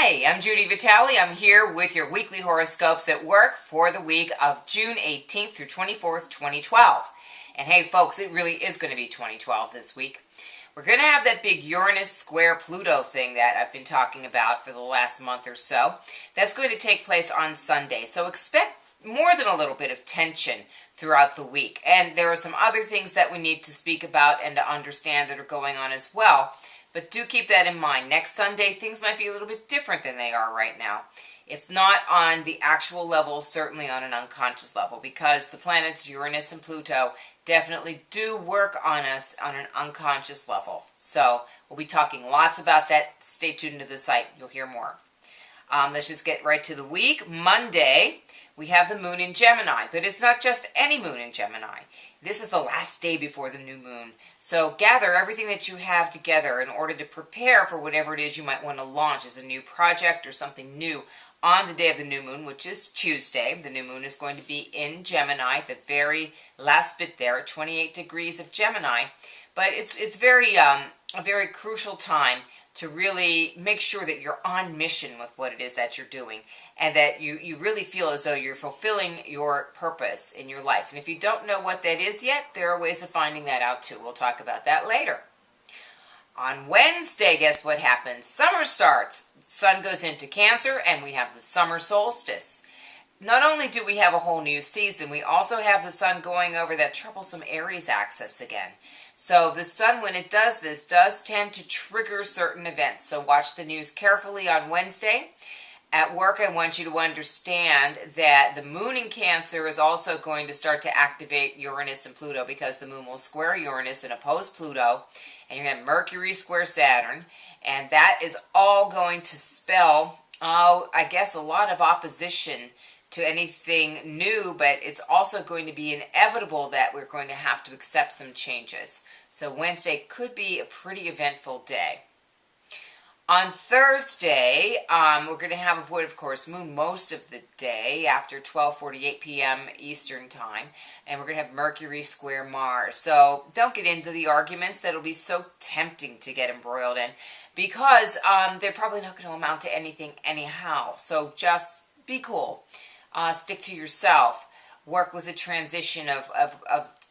Hi, I'm Judy Vitale. I'm here with your weekly horoscopes at work for the week of June 18th through 24th, 2012. And hey folks, it really is going to be 2012 this week. We're going to have that big Uranus square Pluto thing that I've been talking about for the last month or so. That's going to take place on Sunday. So expect more than a little bit of tension throughout the week. And there are some other things that we need to speak about and to understand that are going on as well. But do keep that in mind. Next Sunday, things might be a little bit different than they are right now. If not on the actual level, certainly on an unconscious level, because the planets Uranus and Pluto definitely do work on us on an unconscious level. So we'll be talking lots about that. Stay tuned to the site. You'll hear more. Let's just get right to the week. Monday, we have the moon in Gemini, but it's not just any moon in Gemini. This is the last day before the new moon. So gather everything that you have together in order to prepare for whatever it is you might want to launch as a new project or something new on the day of the new moon, which is Tuesday. The new moon is going to be in Gemini, the very last bit there, 28 degrees of Gemini. But it's a very crucial time to really make sure that you're on mission with what it is that you're doing and that you really feel as though you're fulfilling your purpose in your life. And if you don't know what that is yet, there are ways of finding that out too. We'll talk about that later. On Wednesday, guess what happens? Summer starts. Sun goes into Cancer and we have the summer solstice. Not only do we have a whole new season, we also have the sun going over that troublesome Aries axis again. So the sun, when it does this, does tend to trigger certain events. So watch the news carefully on Wednesday. At work, I want you to understand that the moon in Cancer is also going to start to activate Uranus and Pluto because the moon will square Uranus and oppose Pluto. And you're going to have Mercury square Saturn. And that is all going to spell, I guess, a lot of opposition to anything new, but it's also going to be inevitable that we're going to have to accept some changes. So Wednesday could be a pretty eventful day. On Thursday, we're going to have a void of course moon most of the day after 12:48 p.m. Eastern time, and we're going to have Mercury square Mars. So don't get into the arguments that'll be so tempting to get embroiled in, because they're probably not going to amount to anything anyhow. So just be cool. Stick to yourself. Work with the transition of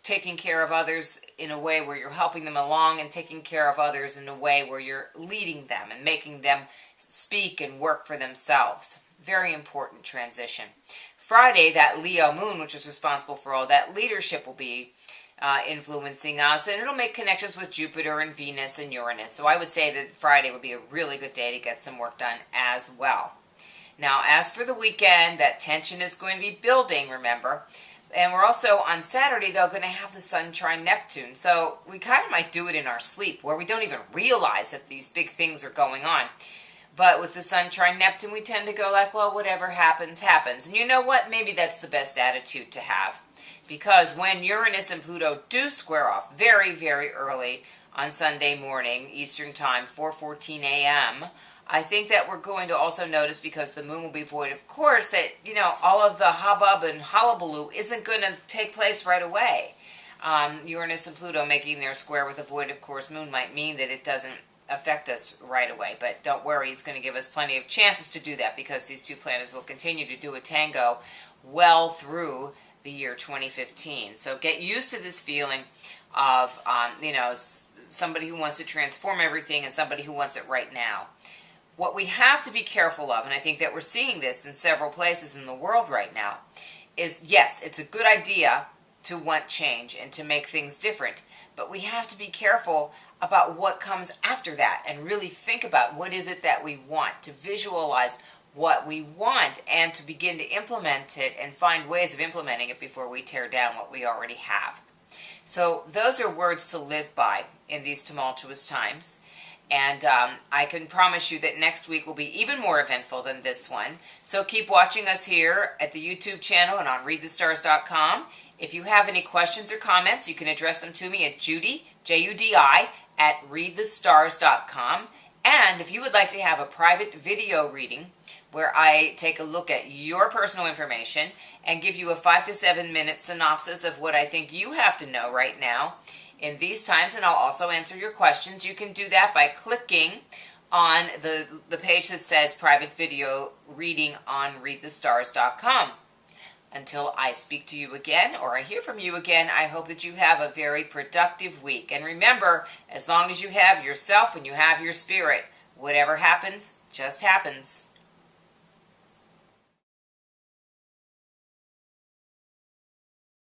taking care of others in a way where you're helping them along and taking care of others in a way where you're leading them and making them speak and work for themselves. Very important transition. Friday, that Leo moon, which is responsible for all that leadership, will be influencing us, and it'll make connections with Jupiter and Venus and Uranus. So I would say that Friday would be a really good day to get some work done as well. Now, as for the weekend, that tension is going to be building, remember. And we're also, on Saturday, though, going to have the Sun trine Neptune. So we kind of might do it in our sleep, where we don't even realize that these big things are going on. But with the Sun trine Neptune, we tend to go like, well, whatever happens, happens. And you know what? Maybe that's the best attitude to have. Because when Uranus and Pluto do square off very, very early on Sunday morning, Eastern Time, 4:14 a.m., I think that we're going to also notice, because the moon will be void, of course, that, all of the hubbub and hullabaloo isn't going to take place right away. Uranus and Pluto making their square with a void, of course, moon might mean that it doesn't affect us right away. But don't worry, it's going to give us plenty of chances to do that, because these two planets will continue to do a tango well through the year 2015. So get used to this feeling of, somebody who wants to transform everything and somebody who wants it right now. What we have to be careful of, and I think that we're seeing this in several places in the world right now, is yes, it's a good idea to want change and to make things different, but we have to be careful about what comes after that and really think about what is it that we want, to visualize what we want and to begin to implement it and find ways of implementing it before we tear down what we already have. So those are words to live by in these tumultuous times. And I can promise you that next week will be even more eventful than this one. So keep watching us here at the YouTube channel and on readthestars.com. If you have any questions or comments, you can address them to me at Judy, Judi, at readthestars.com. And if you would like to have a private video reading where I take a look at your personal information and give you a 5 to 7 minute synopsis of what I think you have to know right now in these times, and I'll also answer your questions, you can do that by clicking on the page that says private video reading on readthestars.com. Until I speak to you again or I hear from you again, I hope that you have a very productive week. And remember, as long as you have yourself and you have your spirit, whatever happens, just happens.